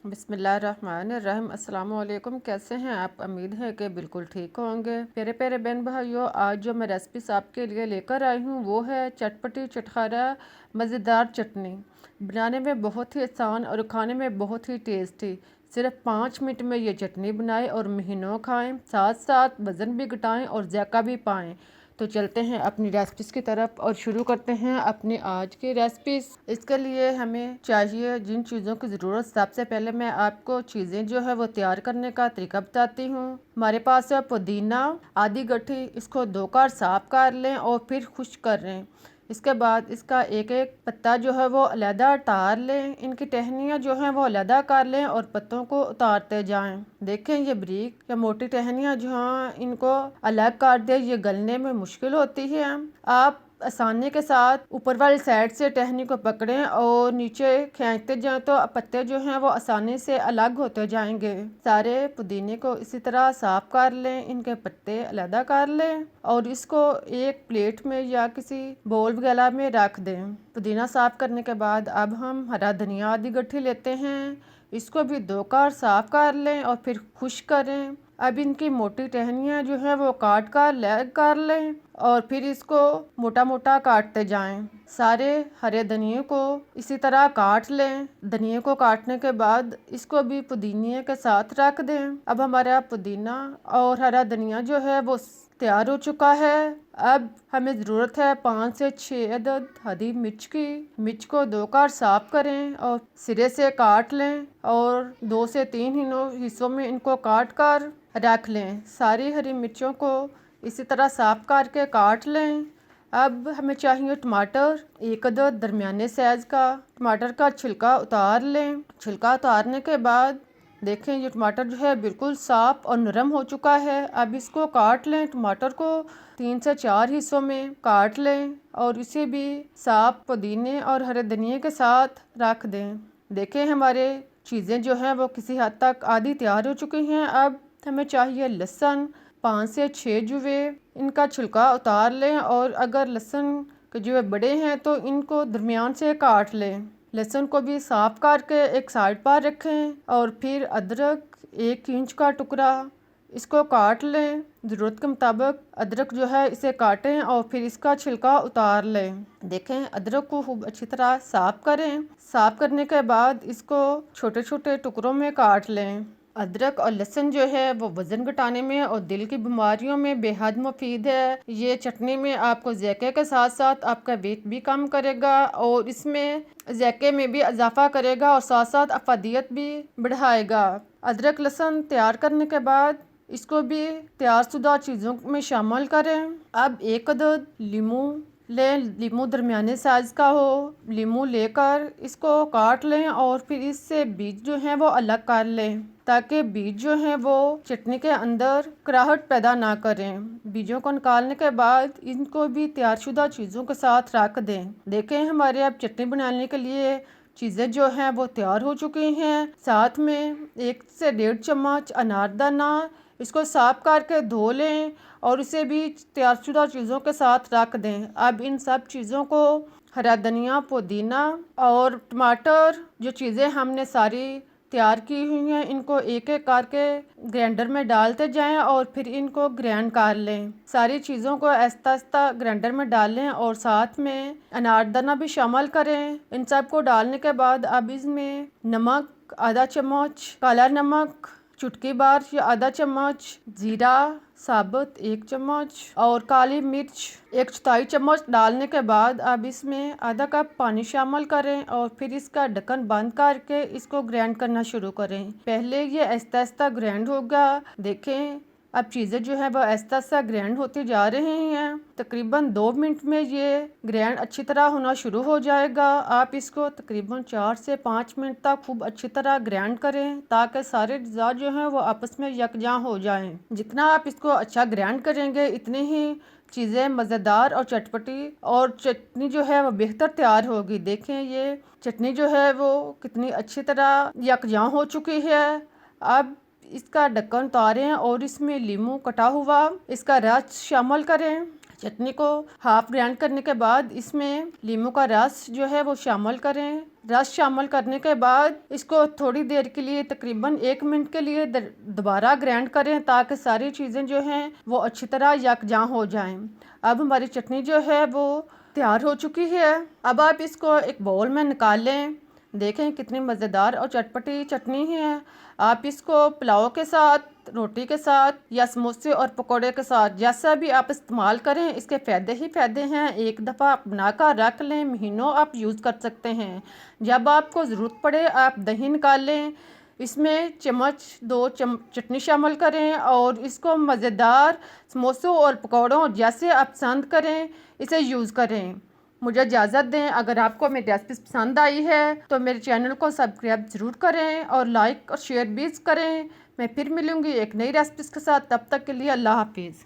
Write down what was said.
बिस्मिल्लाहिर्रहमानिर्रहीम। अस्सलाम वालेकुम। कैसे हैं आप? उम्मीद है कि बिल्कुल ठीक होंगे। प्यारे प्यारे बहन भाइयों, आज जो मैं रेसिपी आपके लिए लेकर आई हूँ वो है चटपटी चटखारा मज़ेदार चटनी। बनाने में बहुत ही आसान और खाने में बहुत ही टेस्टी। सिर्फ 5 मिनट में ये चटनी बनाएं और महीनों खाएं, साथ साथ वज़न भी घटाएं और ज़ायका भी पाएं। तो चलते हैं अपनी रेसिपीज़ की तरफ और शुरू करते हैं अपनी आज की रेसिपीज़। इसके लिए हमें चाहिए जिन चीज़ों की ज़रूरत, सबसे पहले मैं आपको चीज़ें जो है वो तैयार करने का तरीका बताती हूँ। हमारे पास है पुदीना आधी गठी, इसको धोकर साफ कर लें और फिर खुश्क कर लें। इसके बाद इसका एक एक पत्ता जो है वो अलहदा उतार लें, इनकी टहनियाँ जो हैं वो अलहदा कर लें और पत्तों को उतारते जाएं। देखें ये बारीक या मोटी टहनियाँ जो हैं इनको अलग कर दें, ये गलने में मुश्किल होती है। आप आसानी के साथ ऊपर वाली साइड से टहनी को पकड़ें और नीचे खींचते जाएं तो पत्ते जो हैं वो आसानी से अलग होते जाएंगे। सारे पुदीने को इसी तरह साफ कर लें, इनके पत्ते अलग कर लें और इसको एक प्लेट में या किसी बोल वगैरह में रख दें। पुदीना साफ करने के बाद अब हम हरा धनिया आधी गट्ठी लेते हैं, इसको भी धोकर साफ कर लें और फिर खुश्क करें। अब इनकी मोटी टहनियाँ जो है वो काट कर अलग कर लें और फिर इसको मोटा मोटा काटते जाएं। सारे हरे धनिए को इसी तरह काट लें। धनिए को काटने के बाद इसको भी पुदीने के साथ रख दें। अब हमारा पुदीना और हरा धनिया जो है वो तैयार हो चुका है। अब हमें ज़रूरत है 5 से 6 अदद हरी मिर्च की। मिर्च को धोकर साफ करें और सिरे से काट लें और 2 से 3 हिस्सों में इनको काट कर रख लें। सारी हरी मिर्चों को इसी तरह साफ करके काट लें। अब हमें चाहिए टमाटर, एक अदद दरमियाने साइज़ का। टमाटर का छिलका उतार लें। छिलका उतारने के बाद देखें ये टमाटर जो है बिल्कुल साफ़ और नरम हो चुका है। अब इसको काट लें। टमाटर को 3 से 4 हिस्सों में काट लें और इसे भी साफ पुदीने और हरे धनिए के साथ रख दें। देखें हमारे चीज़ें जो हैं वो किसी हद तक आधी तैयार हो चुकी हैं। अब हमें चाहिए लहसुन, 5 से 6 जुवे, इनका छिलका उतार लें और अगर लहसुन के जुवे बड़े हैं तो इनको दरमियान से काट लें। लहसुन को भी साफ करके एक साइड पर रखें और फिर अदरक 1 इंच का टुकड़ा, इसको काट लें। ज़रूरत के मुताबिक अदरक जो है इसे काटें और फिर इसका छिलका उतार लें। देखें अदरक को खूब अच्छी तरह साफ करें। साफ करने के बाद इसको छोटे छोटे टुकड़ों में काट लें। अदरक और लहसुन जो है वो वज़न घटाने में और दिल की बीमारियों में बेहद मुफीद है। ये चटनी में आपको ज़ायके के साथ साथ आपका वेट भी कम करेगा और इसमें ज़ायके में भी इजाफा करेगा और साथ साथ अफादियत भी बढ़ाएगा। अदरक लहसुन तैयार करने के बाद इसको भी तैयारशुदा चीज़ों में शामिल करें। अब एक अदद लीमू लें, लीमू दरमियाने साइज़ का हो। लीमू लेकर इसको काट लें और फिर इससे बीज जो हैं वो अलग कर लें ताकि बीज जो हैं वो चटनी के अंदर कराहट पैदा ना करें। बीजों को निकालने के बाद इनको भी तैयारशुदा चीज़ों के साथ रख दें। देखें हमारे अब चटनी बनाने के लिए चीज़ें जो हैं वो तैयार हो चुकी हैं। साथ में 1 से 1.5 चम्मच अनारदाना, इसको साफ करके धो लें और इसे भी तैयारशुदा चीज़ों के साथ रख दें। अब इन सब चीज़ों को हरा धनिया, पुदीना और टमाटर, जो चीज़ें हमने सारी तैयार की हुई हैं, इनको एक एक करके ग्राइंडर में डालते जाएं और फिर इनको ग्राइंड कर लें। सारी चीज़ों को आहिस्ता आहिस्ता ग्राइंडर में डालें और साथ में अनारदाना भी शामिल करें। इन सब को डालने के बाद अब इसमें नमक आधा चम्मच, काला नमक चुटकी भर या आधा चम्मच, जीरा साबुत 1 चम्मच और काली मिर्च 1/4 चम्मच डालने के बाद अब इसमें आधा कप पानी शामिल करें और फिर इसका ढक्कन बंद करके इसको ग्राइंड करना शुरू करें। पहले ये आहिस्ता आहिस्ता ग्राइंड होगा। देखें अब चीज़ें जो है वो आहिस्ता आहिस्ता ग्राइंड होती जा रही हैं। तकरीबन 2 मिनट में ये ग्राइंड अच्छी तरह होना शुरू हो जाएगा। आप इसको तकरीबन 4 से 5 मिनट तक खूब अच्छी तरह ग्राइंड करें ताकि सारे अज़्ज़ा जो हैं वो आपस में यकजां हो जाएं। जितना आप इसको अच्छा ग्राइंड करेंगे इतनी ही चीज़ें मज़ेदार और चटपटी और चटनी जो है वो बेहतर तैयार होगी। देखें ये चटनी जो है वो कितनी अच्छी तरह यकजां हो चुकी है। अब इसका ढक्कन उतारें और इसमें लीमू कटा हुआ इसका रस शामिल करें। चटनी को हाफ ग्राइंड करने के बाद इसमें लीमू का रस जो है वो शामिल करें। रस शामिल करने के बाद इसको थोड़ी देर के लिए तकरीबन 1 मिनट के लिए दोबारा ग्राइंड करें ताकि सारी चीज़ें जो हैं वो अच्छी तरह यकजां हो जाएं। अब हमारी चटनी जो है वो तैयार हो चुकी है। अब आप इसको एक बाउल में निकाल लें। देखें कितनी मज़ेदार और चटपटी चटनी है। आप इसको पुलाव के साथ, रोटी के साथ या समोसे और पकोड़े के साथ जैसा भी आप इस्तेमाल करें, इसके फ़ायदे ही फ़ायदे हैं। एक दफ़ा आप बनाकर रख लें, महीनों आप यूज़ कर सकते हैं। जब आपको ज़रूरत पड़े आप दही निकाल लें, इसमें चम्मच 2 चटनी शामिल करें और इसको मज़ेदार समोसों और पकौड़ों जैसे आप पसंद करें इसे यूज़ करें। मुझे इजाज़त दें। अगर आपको मेरी रेसिपी पसंद आई है तो मेरे चैनल को सब्सक्राइब ज़रूर करें और लाइक और शेयर भी करें। मैं फिर मिलूँगी एक नई रेसिपी के साथ। तब तक के लिए अल्लाह हाफिज़।